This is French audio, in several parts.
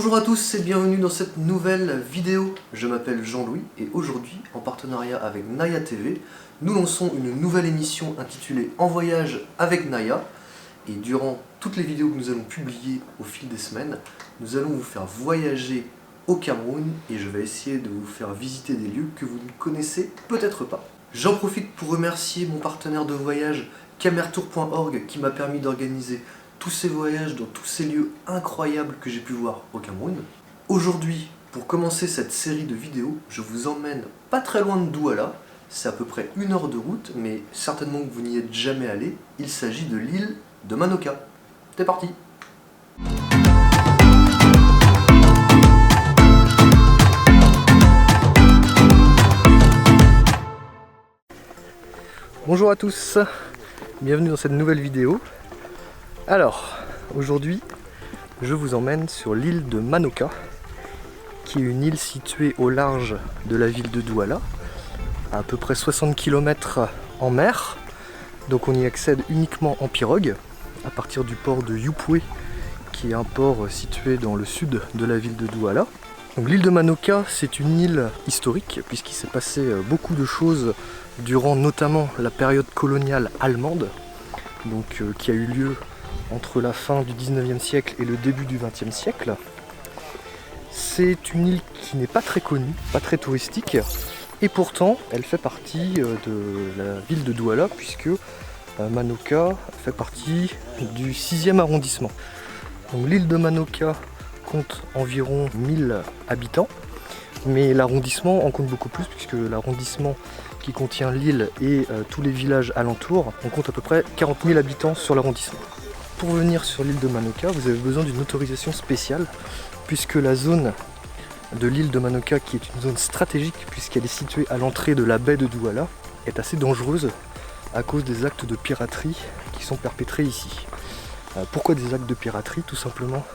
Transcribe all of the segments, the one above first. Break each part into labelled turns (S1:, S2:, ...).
S1: Bonjour à tous et bienvenue dans cette nouvelle vidéo. Je m'appelle Jean-Louis et aujourd'hui, en partenariat avec Naya TV, nous lançons une nouvelle émission intitulée En voyage avec Naya. Et durant toutes les vidéos que nous allons publier au fil des semaines, nous allons vous faire voyager au Cameroun et je vais essayer de vous faire visiter des lieux que vous ne connaissez peut-être pas. J'en profite pour remercier mon partenaire de voyage camertour.org qui m'a permis d'organiser tous ces voyages dans tous ces lieux incroyables que j'ai pu voir au Cameroun. Aujourd'hui, pour commencer cette série de vidéos, je vous emmène pas très loin de Douala. C'est à peu près 1 heure de route, mais certainement que vous n'y êtes jamais allé. Il s'agit de l'île de Manoka. C'est parti! Bonjour à tous, bienvenue dans cette nouvelle vidéo. Alors, aujourd'hui, je vous emmène sur l'île de Manoka, qui est une île située au large de la ville de Douala, à peu près 60 km en mer. Donc on y accède uniquement en pirogue, à partir du port de Youpoué, qui est un port situé dans le sud de la ville de Douala. Donc l'île de Manoka, c'est une île historique, puisqu'il s'est passé beaucoup de choses durant notamment la période coloniale allemande, donc qui a eu lieu entre la fin du 19e siècle et le début du 20e siècle. C'est une île qui n'est pas très connue, pas très touristique, et pourtant elle fait partie de la ville de Douala, puisque Manoka fait partie du 6e arrondissement. Donc l'île de Manoka compte environ 1000 habitants, mais l'arrondissement en compte beaucoup plus, puisque l'arrondissement qui contient l'île et tous les villages alentours, on compte à peu près 40 000 habitants sur l'arrondissement. Pour venir sur l'île de Manoka, vous avez besoin d'une autorisation spéciale, puisque la zone de l'île de Manoka, qui est une zone stratégique puisqu'elle est située à l'entrée de la baie de Douala, est assez dangereuse à cause des actes de piraterie qui sont perpétrés ici. Pourquoi des actes de piraterie? Tout simplement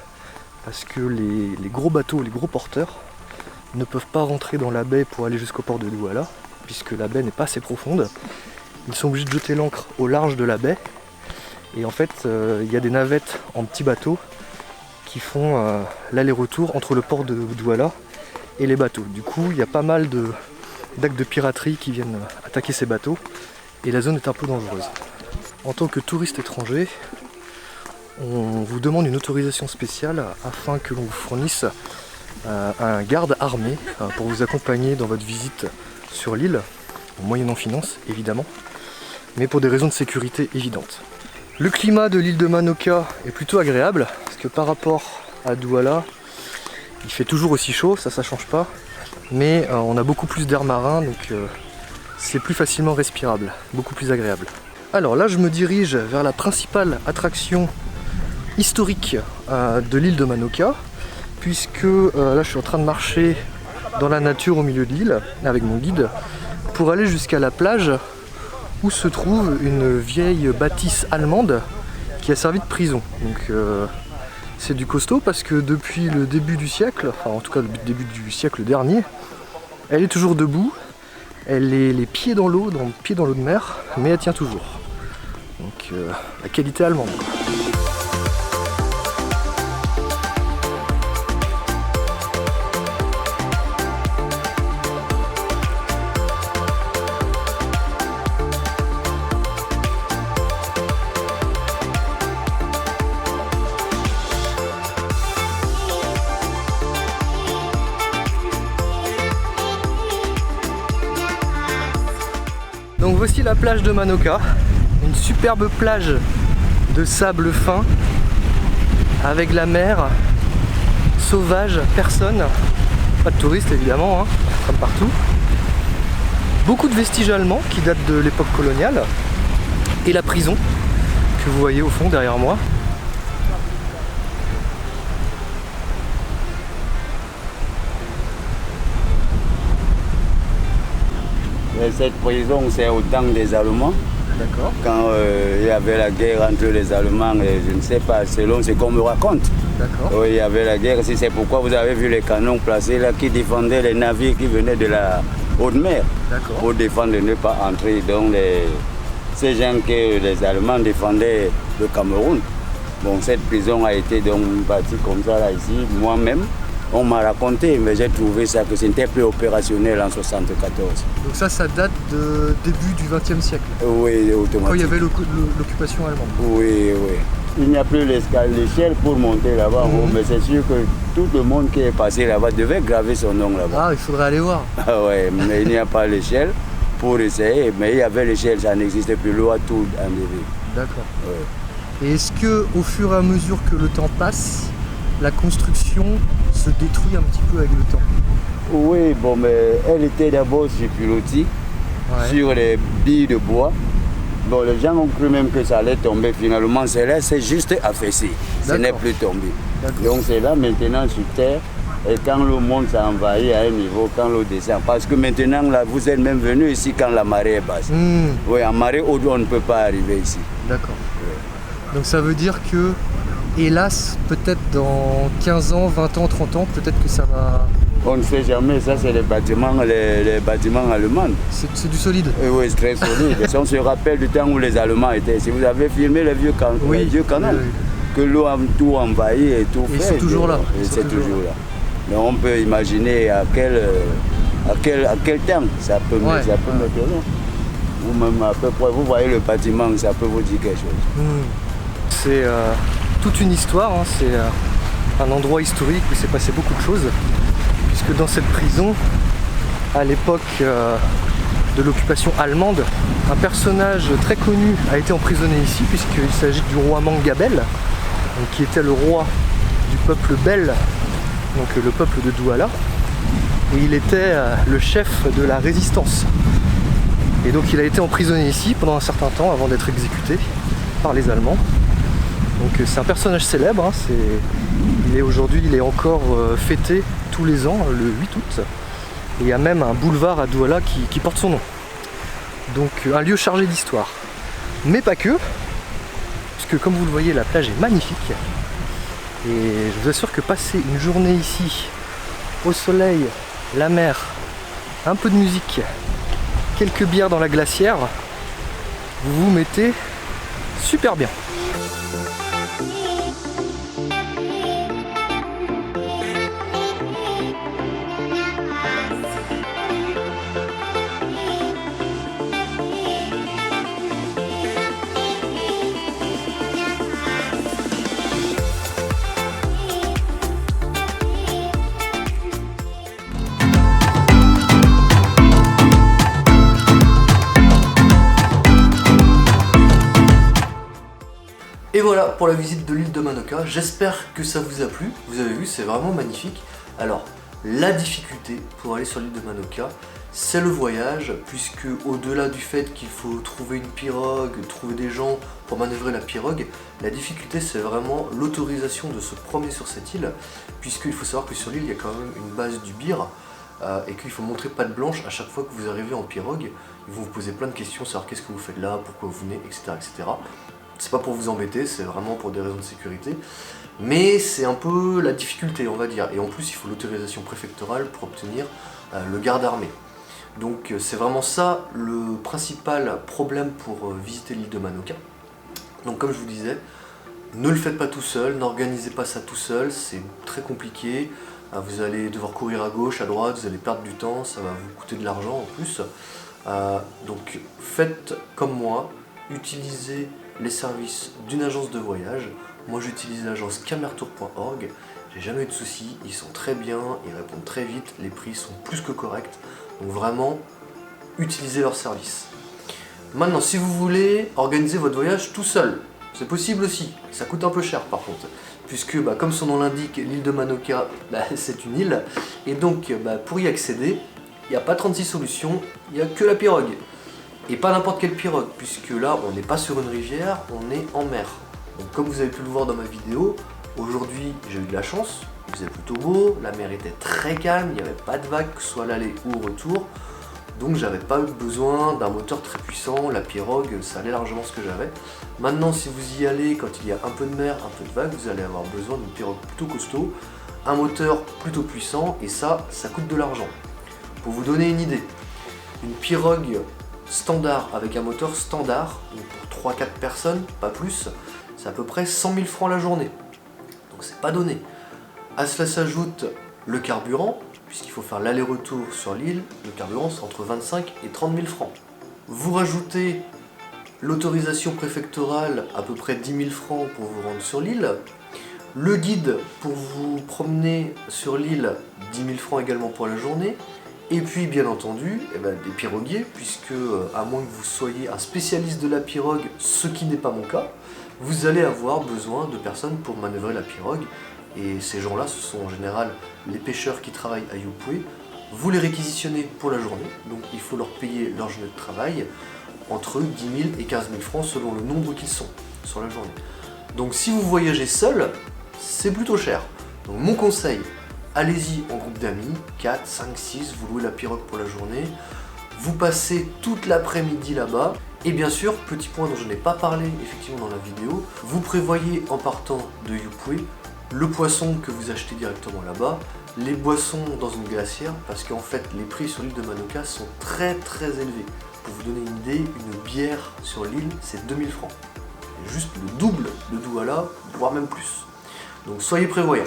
S1: parce que les gros bateaux, les gros porteurs ne peuvent pas rentrer dans la baie pour aller jusqu'au port de Douala, puisque la baie n'est pas assez profonde. Ils sont obligés de jeter l'ancre au large de la baie. Et en fait, il y a des navettes en petits bateaux qui font l'aller-retour entre le port de Douala et les bateaux. Du coup, il y a pas mal d'actes de piraterie qui viennent attaquer ces bateaux et la zone est un peu dangereuse. En tant que touriste étranger, on vous demande une autorisation spéciale afin que l'on vous fournisse un garde armé pour vous accompagner dans votre visite sur l'île, moyennant finance évidemment, mais pour des raisons de sécurité évidentes. Le climat de l'île de Manoka est plutôt agréable, parce que par rapport à Douala, il fait toujours aussi chaud, ça change pas, mais on a beaucoup plus d'air marin, donc c'est plus facilement respirable, beaucoup plus agréable. Alors là je me dirige vers la principale attraction historique de l'île de Manoka, puisque là je suis en train de marcher dans la nature au milieu de l'île, avec mon guide, pour aller jusqu'à la plage où se trouve une vieille bâtisse allemande qui a servi de prison. Donc c'est du costaud, parce que depuis le début du siècle, enfin en tout cas depuis le début du siècle dernier, elle est toujours debout, elle est les pieds dans l'eau, pieds dans l'eau de mer, mais elle tient toujours. Donc la qualité allemande. Donc voici la plage de Manoka, une superbe plage de sable fin, avec la mer, sauvage, personne, pas de touristes évidemment, hein, comme partout. Beaucoup de vestiges allemands qui datent de l'époque coloniale, et la prison que vous voyez au fond derrière moi.
S2: Cette prison, c'est au temps des Allemands.
S1: D'accord.
S2: Quand il y avait la guerre entre les Allemands et je ne sais pas, selon ce qu'on me raconte.
S1: D'accord.
S2: Il y avait la guerre, c'est pourquoi vous avez vu les canons placés là qui défendaient les navires qui venaient de la haute mer.
S1: D'accord.
S2: Pour défendre de ne pas entrer dans ces gens que les Allemands défendaient le Cameroun. Bon, cette prison a été donc bâtie comme ça là ici. Moi-même, on m'a raconté, mais j'ai trouvé ça que c'était plus opérationnel en 1974.
S1: Donc ça date de début du XXe siècle.
S2: Oui, automatiquement.
S1: Quand il y avait l'occupation allemande.
S2: Oui, oui. Il n'y a plus l'échelle pour monter là-bas, mais c'est sûr que tout le monde qui est passé là-bas devait graver son nom là-bas.
S1: Ah, il faudrait aller voir.
S2: Ah ouais, mais il n'y a pas l'échelle pour essayer, mais il y avait l'échelle, ça n'existait plus, l'eau a tout enlevé.
S1: D'accord.
S2: Ouais.
S1: Et est-ce que au fur et à mesure que le temps passe, la construction se détruit un petit peu avec le temps?
S2: Oui, bon, mais elle était d'abord sur pilotis, sur les billes de bois. Bon, les gens ont cru même que ça allait tomber. Finalement, c'est là, c'est juste affaissé. Ce n'est plus tombé. Donc c'est là maintenant sur terre. Et quand l'eau monte, ça envahit à un niveau, quand l'eau descend. Parce que maintenant, là, vous êtes même venu ici quand la marée est basse. Oui, en marée haute, on ne peut pas arriver ici.
S1: D'accord. Donc ça veut dire que, hélas, peut-être dans 15 ans, 20 ans, 30 ans, peut-être que ça va...
S2: On ne sait jamais, ça c'est les bâtiments allemands.
S1: C'est du solide.
S2: Oui, c'est très solide. On se rappelle du temps où les Allemands étaient. Si vous avez filmé les vieux canaux, que l'eau a tout envahi et tout fait.
S1: C'est toujours là.
S2: C'est toujours là. Mais on peut imaginer à quel temps ça peut mettre l'eau. Ou même à peu près, vous voyez le bâtiment, ça peut vous dire quelque chose.
S1: C'est toute une histoire, hein. C'est un endroit historique où il s'est passé beaucoup de choses. Puisque dans cette prison, à l'époque de l'occupation allemande, un personnage très connu a été emprisonné ici, puisqu'il s'agit du roi Mangabel, donc, qui était le roi du peuple bel, donc le peuple de Douala, et il était le chef de la résistance. Et donc il a été emprisonné ici pendant un certain temps avant d'être exécuté par les Allemands. Donc c'est un personnage célèbre, hein. Aujourd'hui il est encore fêté tous les ans, le 8 août. Et il y a même un boulevard à Douala qui porte son nom. Donc un lieu chargé d'histoire. Mais pas que, puisque comme vous le voyez, la plage est magnifique. Et je vous assure que passer une journée ici, au soleil, la mer, un peu de musique, quelques bières dans la glacière, vous vous mettez super bien. Et voilà pour la visite de l'île de Manoka, j'espère que ça vous a plu, vous avez vu c'est vraiment magnifique. Alors la difficulté pour aller sur l'île de Manoka, c'est le voyage, puisque au-delà du fait qu'il faut trouver une pirogue, trouver des gens pour manœuvrer la pirogue, la difficulté c'est vraiment l'autorisation de se promener sur cette île, puisqu'il faut savoir que sur l'île il y a quand même une base du BIR, et qu'il faut montrer patte blanche à chaque fois que vous arrivez en pirogue. Ils vont vous poser plein de questions, savoir qu'est-ce que vous faites là, pourquoi vous venez, etc. etc. C'est pas pour vous embêter, c'est vraiment pour des raisons de sécurité. Mais c'est un peu la difficulté, on va dire. Et en plus, il faut l'autorisation préfectorale pour obtenir le garde armé. Donc c'est vraiment ça le principal problème pour visiter l'île de Manoka. Donc comme je vous disais, ne le faites pas tout seul, n'organisez pas ça tout seul, c'est très compliqué. Vous allez devoir courir à gauche, à droite, vous allez perdre du temps, ça va vous coûter de l'argent en plus. Donc faites comme moi, utilisez les services d'une agence de voyage. Moi j'utilise l'agence camertour.org, j'ai jamais eu de soucis, ils sont très bien, ils répondent très vite, les prix sont plus que corrects, donc vraiment utilisez leurs services. Maintenant si vous voulez organiser votre voyage tout seul, c'est possible aussi, ça coûte un peu cher par contre, puisque comme son nom l'indique, l'île de Manoka c'est une île, et donc pour y accéder, il n'y a pas 36 solutions, il n'y a que la pirogue. Et pas n'importe quelle pirogue, puisque là on n'est pas sur une rivière, on est en mer. Donc comme vous avez pu le voir dans ma vidéo, aujourd'hui j'ai eu de la chance, il faisait plutôt beau, la mer était très calme, il n'y avait pas de vagues, soit l'aller ou au retour. Donc j'avais pas eu besoin d'un moteur très puissant, la pirogue ça allait largement ce que j'avais. Maintenant si vous y allez quand il y a un peu de mer, un peu de vagues, vous allez avoir besoin d'une pirogue plutôt costaud, un moteur plutôt puissant, et ça coûte de l'argent. Pour vous donner une idée, une pirogue standard avec un moteur standard, donc pour 3-4 personnes, pas plus, c'est à peu près 100 000 francs la journée. Donc c'est pas donné. À cela s'ajoute le carburant, puisqu'il faut faire l'aller-retour sur l'île. Le carburant, c'est entre 25 et 30 000 francs. Vous rajoutez l'autorisation préfectorale, à peu près 10 000 francs pour vous rendre sur l'île. Le guide pour vous promener sur l'île, 10 000 francs également pour la journée. Et puis bien entendu, des piroguiers, puisque à moins que vous soyez un spécialiste de la pirogue, ce qui n'est pas mon cas, vous allez avoir besoin de personnes pour manœuvrer la pirogue. Et ces gens-là, ce sont en général les pêcheurs qui travaillent à Yupwe. Vous les réquisitionnez pour la journée, donc il faut leur payer leur journée de travail entre 10 000 et 15 000 francs selon le nombre qu'ils sont sur la journée. Donc si vous voyagez seul, c'est plutôt cher. Donc mon conseil, allez-y en groupe d'amis, 4, 5, 6, vous louez la pirogue pour la journée, vous passez toute l'après-midi là-bas, et bien sûr, petit point dont je n'ai pas parlé effectivement dans la vidéo, vous prévoyez en partant de Yupwe le poisson que vous achetez directement là-bas, les boissons dans une glacière, parce qu'en fait les prix sur l'île de Manoka sont très élevés. Pour vous donner une idée, une bière sur l'île c'est 2000 francs. Juste le double de Douala, voire même plus. Donc soyez prévoyants.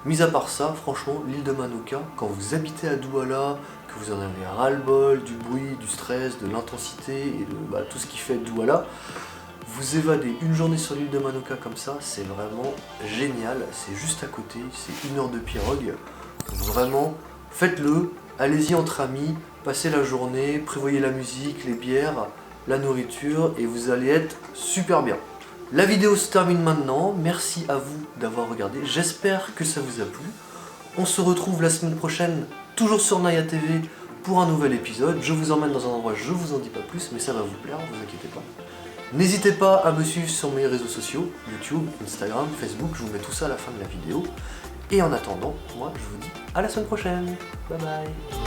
S1: Mis à part ça, franchement, l'île de Manoka, quand vous habitez à Douala, que vous en avez ras-le-bol, du bruit, du stress, de l'intensité et de tout ce qui fait Douala, vous évader une journée sur l'île de Manoka comme ça, c'est vraiment génial. C'est juste à côté, c'est 1 heure de pirogue. Donc vraiment, faites-le, allez-y entre amis, passez la journée, prévoyez la musique, les bières, la nourriture et vous allez être super bien. La vidéo se termine maintenant, merci à vous d'avoir regardé, j'espère que ça vous a plu. On se retrouve la semaine prochaine, toujours sur Naya TV, pour un nouvel épisode. Je vous emmène dans un endroit, je vous en dis pas plus, mais ça va vous plaire, ne vous inquiétez pas. N'hésitez pas à me suivre sur mes réseaux sociaux, YouTube, Instagram, Facebook, je vous mets tout ça à la fin de la vidéo. Et en attendant, moi je vous dis à la semaine prochaine, bye bye.